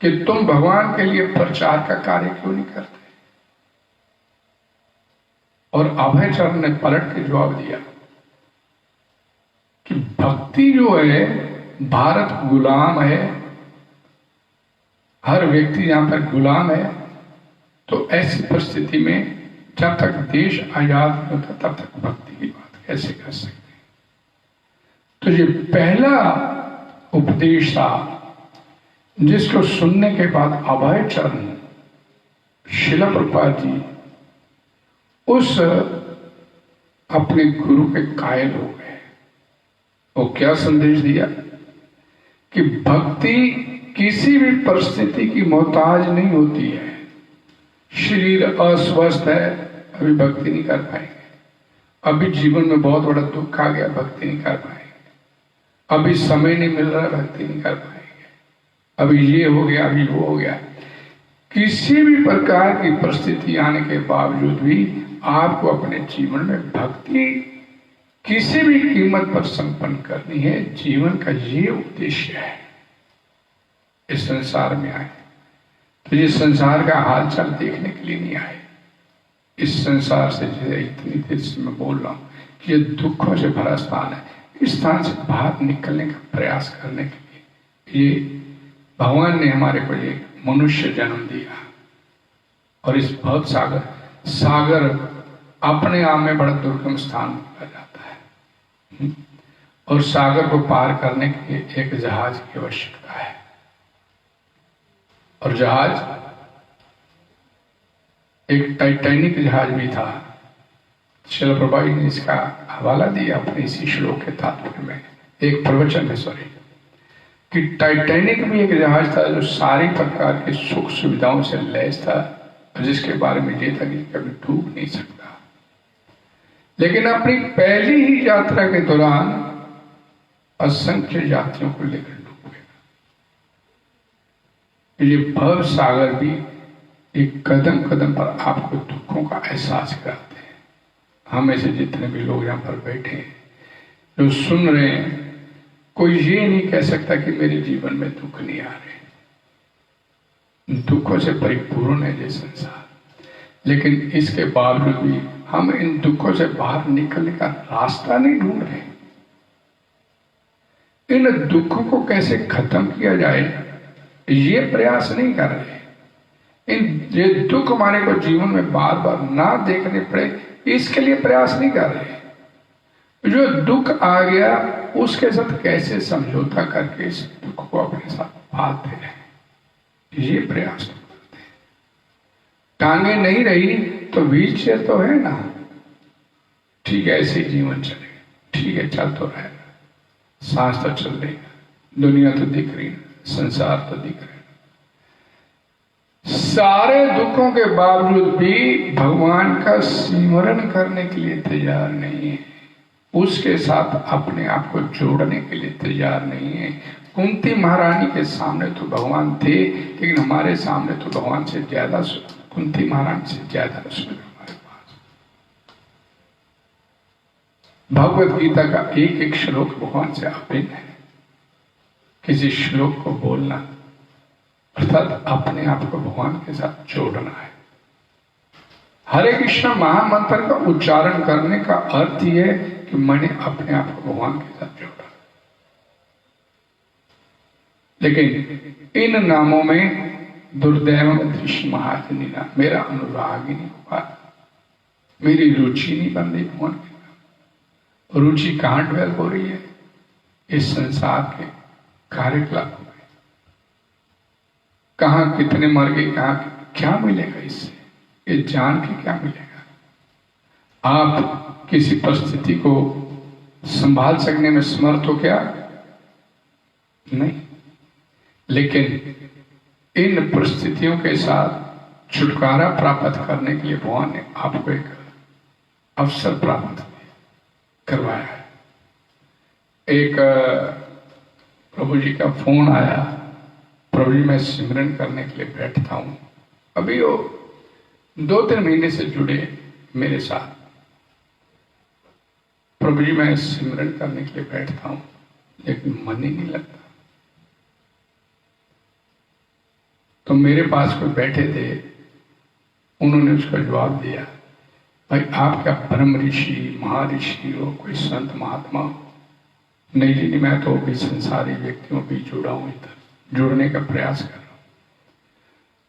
कि तुम भगवान के लिए प्रचार का कार्य क्यों नहीं करते, और अभय चरण ने पलट के जवाब दिया कि भक्ति जो है, भारत गुलाम है, हर व्यक्ति यहां पर गुलाम है, तो ऐसी परिस्थिति में जब तक देश आजाद नहीं होता तब तक भक्ति की बात कैसे कर सकते हैं। तो ये पहला उपदेश था जिसको सुनने के बाद अभय चरण शिला प्रभुपाद जी उस अपने गुरु के कायल हो गए। वो क्या संदेश दिया कि भक्ति किसी भी परिस्थिति की मोहताज नहीं होती है। शरीर अस्वस्थ है, अभी भक्ति नहीं कर पाएंगे, अभी जीवन में बहुत बड़ा दुख आ गया, भक्ति नहीं कर पाएंगे, अभी समय नहीं मिल रहा, भक्ति नहीं कर पाएंगे, अभी ये हो गया, अभी वो हो गया। किसी भी प्रकार की परिस्थिति आने के बावजूद भी आपको अपने जीवन में भक्ति किसी भी कीमत पर संपन्न करनी है। जीवन का ये उद्देश्य है। इस संसार में आए तो ये संसार का हालचाल देखने के लिए नहीं आए। इस संसार से जैसे इतनी देर से मैं बोल रहा हूँ कि ये दुखों से भरा स्थान है, इस स्थान से बाहर निकलने का प्रयास करने के लिए ये भगवान ने हमारे को ये मनुष्य जन्म दिया। और इस भव सागर अपने आप में बड़ा दुर्गम स्थान माना जाता है, और सागर को पार करने के लिए एक जहाज की आवश्यकता है। और जहाज एक टाइटैनिक जहाज भी था। श्रील प्रभुपाद ने इसका हवाला दिया अपने इसी श्लोक के तात्पर्य में, एक प्रवचन में कि टाइटैनिक भी एक जहाज था जो सारी प्रकार के सुख सुविधाओं से लैस था, जिसके बारे में ये था कि कभी डूब नहीं सकता। लेकिन अपनी पहली ही यात्रा के दौरान असंख्य यात्रियों को लेकर डूब गया। ये भव सागर भी एक कदम कदम पर आपको दुखों का एहसास कराते हैं। हम ऐसे जितने भी लोग यहाँ पर बैठे हैं, जो सुन रहे हैं, कोई ये नहीं कह सकता कि मेरे जीवन में दुख नहीं आ रहे। दुखों से परिपूर्ण है ये संसार, लेकिन इसके बावजूद भी हम इन दुखों से बाहर निकलने का रास्ता नहीं ढूंढ रहे। इन दुखों को कैसे खत्म किया जाए ये प्रयास नहीं कर रहे। ये दुख हमारे को जीवन में बार बार ना देखने पड़े इसके लिए प्रयास नहीं कर रहे। जो दुख आ गया उसके साथ कैसे समझौता करके इस दुख को अपने साथ पालते रहे, ये प्रयास करते हैं। टांगे नहीं रही तो व्हील चेयर तो है ना, ठीक है, ऐसे जीवन चलेगा, ठीक है, चल तो रहेगा, सांस तो चल रही है, दुनिया तो दिख रही है, संसार तो दिख रहा है। सारे दुखों के बावजूद भी भगवान का स्मरण करने के लिए तैयार नहीं है, उसके साथ अपने आप को जोड़ने के लिए तैयार नहीं है। कुंती महारानी के सामने तो भगवान थे, लेकिन हमारे सामने तो भगवान से ज्यादा, कुंती महारानी से ज्यादा रसूल हमारे पास। भगवत गीता का एक एक श्लोक भगवान से अभिन्न है। किसी श्लोक को बोलना अर्थात अपने आप को भगवान के साथ जोड़ना है। हरे कृष्ण महामंत्र का उच्चारण करने का अर्थ यह है कि मैंने अपने आप को भगवान के साथ जोड़ा। लेकिन इन नामों में दुर्दैव दृश्य महाजनी नाम, मेरा अनुराग ही नहीं हुआ, मेरी रुचि नहीं बन रही भगवान के नाम। रुचि कहां डेवलप हो रही है? इस संसार के कार्यकलाप में। कहां कितने मर गए, कहां क्या मिलेगा इससे, ये जान के क्या मिलेगा? आप किसी परिस्थिति को संभाल सकने में समर्थ हो क्या? नहीं। लेकिन इन परिस्थितियों के साथ छुटकारा प्राप्त करने के लिए भगवान ने आपको एक अवसर प्राप्त करवाया है। एक प्रभु जी का फोन आया, प्रभु जी मैं सिमरन करने के लिए बैठता हूं। अभी वो 2-3 महीने से जुड़े मेरे साथ। प्रभु जी मैं सिमरन करने के लिए बैठता हूं, लेकिन मन ही नहीं लगता। तो मेरे पास कोई बैठे थे, उन्होंने उसका जवाब दिया, भाई आप क्या ब्रह्म ऋषि महर्षि हो, कोई संत महात्मा हो? नहीं जी नहीं, मैं तो भी संसारी व्यक्तियों भी जुड़ा हूं, इधर जुड़ने का प्रयास कर रहा हूं।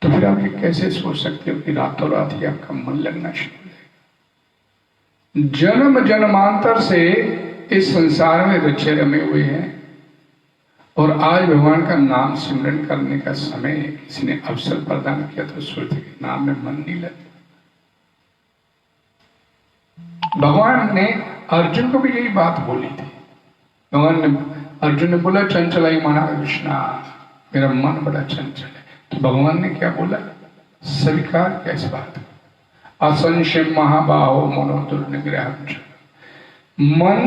तो फिर आप ये कैसे सोच सकते हो कि रातों रात ही आपका मन लगना शुरू हो जाएगा? जन्म जन्मांतर से इस संसार में रचे रमे हुए हैं, और आज भगवान का नाम सिमरन करने का समय किसी ने अवसर प्रदान किया तो सोचते कि नाम में मन नहीं लगता। भगवान ने अर्जुन को भी यही बात बोली थी। भगवान ने, अर्जुन ने बोला चंचलाई मना कृष्णा, मेरा मन बड़ा चंचल है। तो भगवान ने क्या बोला? स्वीकार किया इस बात को। असंशय महाबाहो मनो दुर्निग्रह। मन,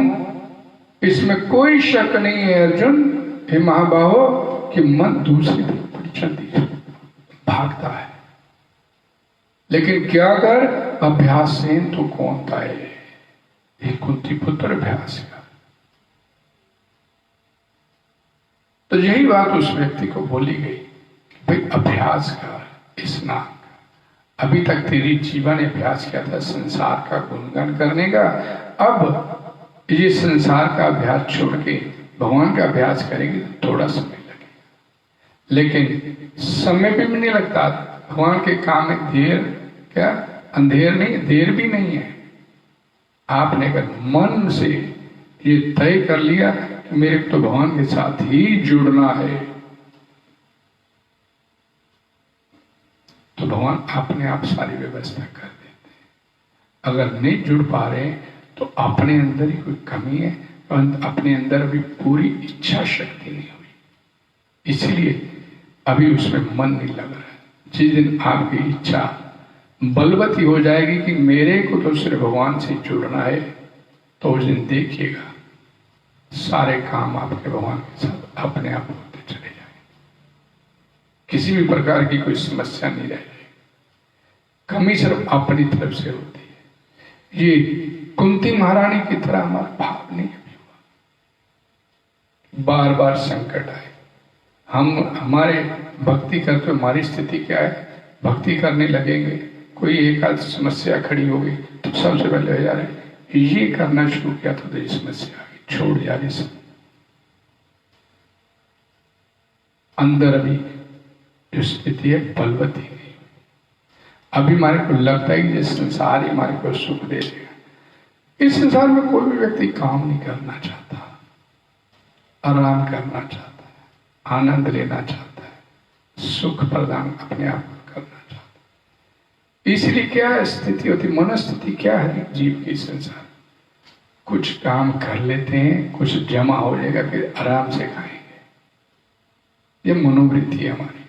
इसमें कोई शक नहीं है अर्जुन, हे महाबाहो, कि मन दूसरी तरफ चलती है, भागता है। लेकिन क्या कर? अभ्यास से तो कौन पाए? एक कुंती पुत्र अभ्यास का। तो यही बात उस व्यक्ति को बोली गई, भाई अभ्यास कर इस नाम का। अभी तक तेरी जीवन ने अभ्यास किया था संसार का गुणगान करने का, अब ये संसार का अभ्यास छोड़ के भगवान का अभ्यास करेगी तो थोड़ा समय लगेगा। लेकिन समय भी नहीं लगता। भगवान के काम में देर क्या, अंधेर नहीं, देर भी नहीं है। आपने अगर मन से ये तय कर लिया कि मेरे को तो भगवान के साथ ही जुड़ना है, तो भगवान अपने आप सारी व्यवस्था कर देते हैं। अगर नहीं जुड़ पा रहे तो अपने अंदर ही कोई कमी है, अपने अंदर अभी पूरी इच्छा शक्ति नहीं हुई, इसलिए अभी उसमें मन नहीं लग रहा है। जिस दिन आपकी इच्छा बलवती हो जाएगी कि मेरे को तो सिर्फ भगवान से जुड़ना है, तो उस दिन देखिएगा सारे काम आपके भगवान के साथ अपने आप होते चले जाएंगे। किसी भी प्रकार की कोई समस्या नहीं रह जाएगी। कमी सिर्फ अपनी तरफ से होती है। ये कुंती महारानी की तरह हमारा भाव नहीं अभी हुआ। बार बार संकट आए, हमारे भक्ति करते हमारी स्थिति क्या है? भक्ति करने लगेंगे, कोई एक आध समस्या खड़ी होगी तो सबसे पहले हो जा रहे ये करना शुरू किया तो ये समस्या आ गई, छोड़ जा रही सब। अंदर अभी जो स्थिति है बलवती नहीं। अभी हमारे को लगता है कि ये संसार ही हमारे को सुख दे देगा। इस संसार में कोई भी व्यक्ति काम नहीं करना चाहता, आराम करना चाहता है, आनंद लेना चाहता है, सुख प्रदान अपने आप को करना चाहता है। इसलिए क्या स्थिति होती, मनस्थिति क्या है जीव की संसार? कुछ काम कर लेते हैं, कुछ जमा हो जाएगा, फिर आराम से खाएंगे। ये मनोवृत्ति है हमारी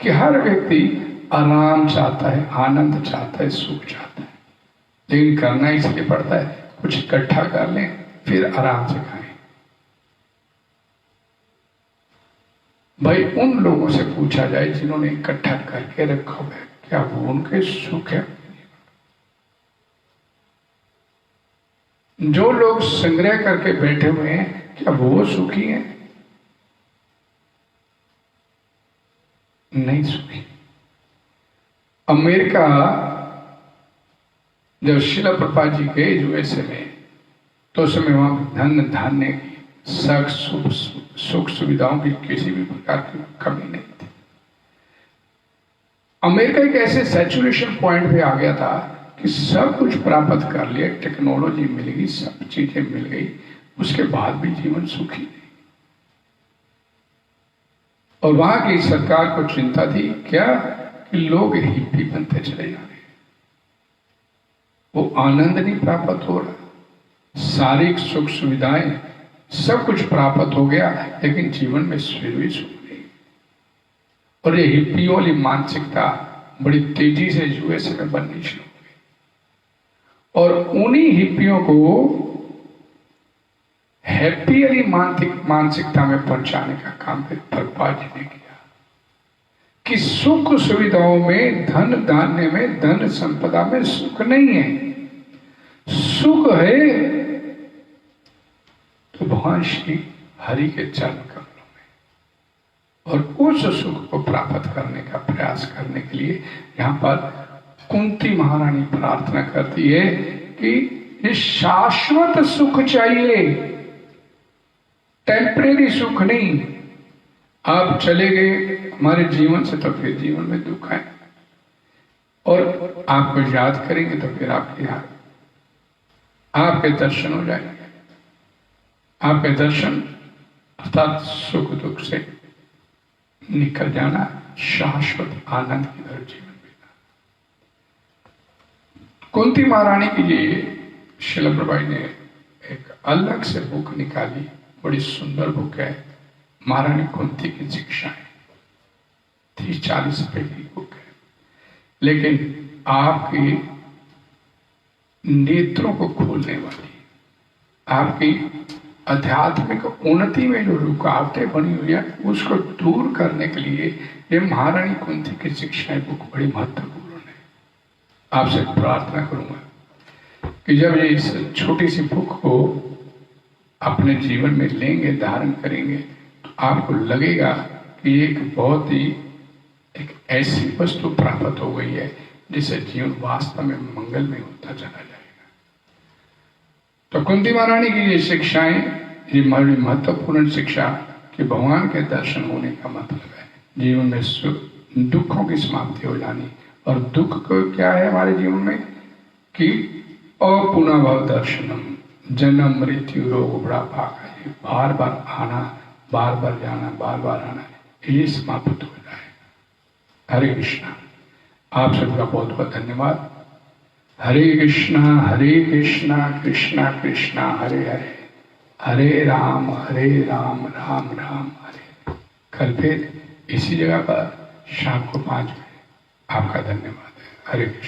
कि हर व्यक्ति आराम चाहता है, आनंद चाहता है, सुख चाहता है, लेकिन करना इसलिए पड़ता है कुछ इकट्ठा कर लें फिर आराम से खाएं। भाई उन लोगों से पूछा जाए जिन्होंने इकट्ठा करके रखा है, क्या वो उनके सुख है? जो लोग संग्रह करके बैठे हुए हैं, क्या वो सुखी हैं? नहीं सुखी। अमेरिका जब शिला प्रभुपाद जी गए यूएसए में, तो उस समय वहां धन धान्य की सुख सुविधाओं की किसी भी प्रकार की कमी नहीं थी। अमेरिका एक ऐसे सैचुरेशन पॉइंट पे आ गया था कि सब कुछ प्राप्त कर लिया, टेक्नोलॉजी मिल गई, सब चीजें मिल गई, उसके बाद भी जीवन सुखी नहीं। और वहां की सरकार को चिंता थी क्या कि लोग हिप्पी बनते चले जा रहे हैं, वो आनंद नहीं प्राप्त हो रहा, शारीरिक सुख सुविधाएं सब कुछ प्राप्त हो गया, लेकिन जीवन में फिर भी सुख नहीं। और ये हिप्पियों वाली मानसिकता बड़ी तेजी से यूएसए में बननी शुरू हो गई। और उन्हीं हिप्पियों को हैप्पी वाली मानसिकता में पहुंचाने का काम फिर प्रभुपाद जी ने किया कि सुख सुविधाओं में, धन धान्य में, धन संपदा में सुख नहीं है। सुख है तो भगवान श्री हरि के चरण कमलों में, और उस सुख को प्राप्त करने का प्रयास करने के लिए यहाँ पर कुंती महारानी प्रार्थना करती है कि ये शाश्वत सुख चाहिए, टेम्परेरी सुख नहीं। आप चले गए हमारे जीवन से तो फिर जीवन में दुख है, और आपको याद करेंगे तो फिर आपके दर्शन हो जाएंगे। आपके दर्शन अर्थात सुख दुख से निकल जाना, शाश्वत आनंद की तरफ जीवन बीतना। कुंती महारानी के लिए शिला प्रभुपाद ने एक अलग से बुक निकाली, बड़ी सुंदर बुक है, महारानी कुंती की शिक्षाएं। 30-40 रुपए की बुक है, लेकिन आपकी नेत्रों को खोलने वाली, आपकी आध्यात्मिक उन्नति में जो रुकावटें बनी हुई है उसको दूर करने के लिए ये महारानी कुंती की शिक्षाएं बुक बड़ी महत्वपूर्ण है। आपसे प्रार्थना करूंगा कि जब ये इस छोटी सी बुक को अपने जीवन में लेंगे, धारण करेंगे, तो आपको लगेगा कि एक बहुत ही एक ऐसी वस्तु प्राप्त हो गई है जिससे जीवन वास्तव में मंगलमय होता चला जाएगा। तो कुंती महारानी की ये शिक्षाएं, ये बड़ी महत्वपूर्ण शिक्षा कि भगवान के दर्शन होने का मतलब है जीवन में दुखों की समाप्ति हो जानी। और दुख को क्या है हमारे जीवन में कि अपुनः भव दर्शनम, जन्म मृत्यु रोग बुढ़ापा का ये बार बार आना, बार बार जाना, बार बार आना, ये समाप्त हो जाएगा। हरे कृष्णा। आप सबका बहुत बहुत धन्यवाद। हरे कृष्णा कृष्णा कृष्णा हरे हरे, हरे राम राम राम हरे। कल फिर इसी जगह पर शाम को 5 बजे। आपका धन्यवाद है। हरे कृष्ण।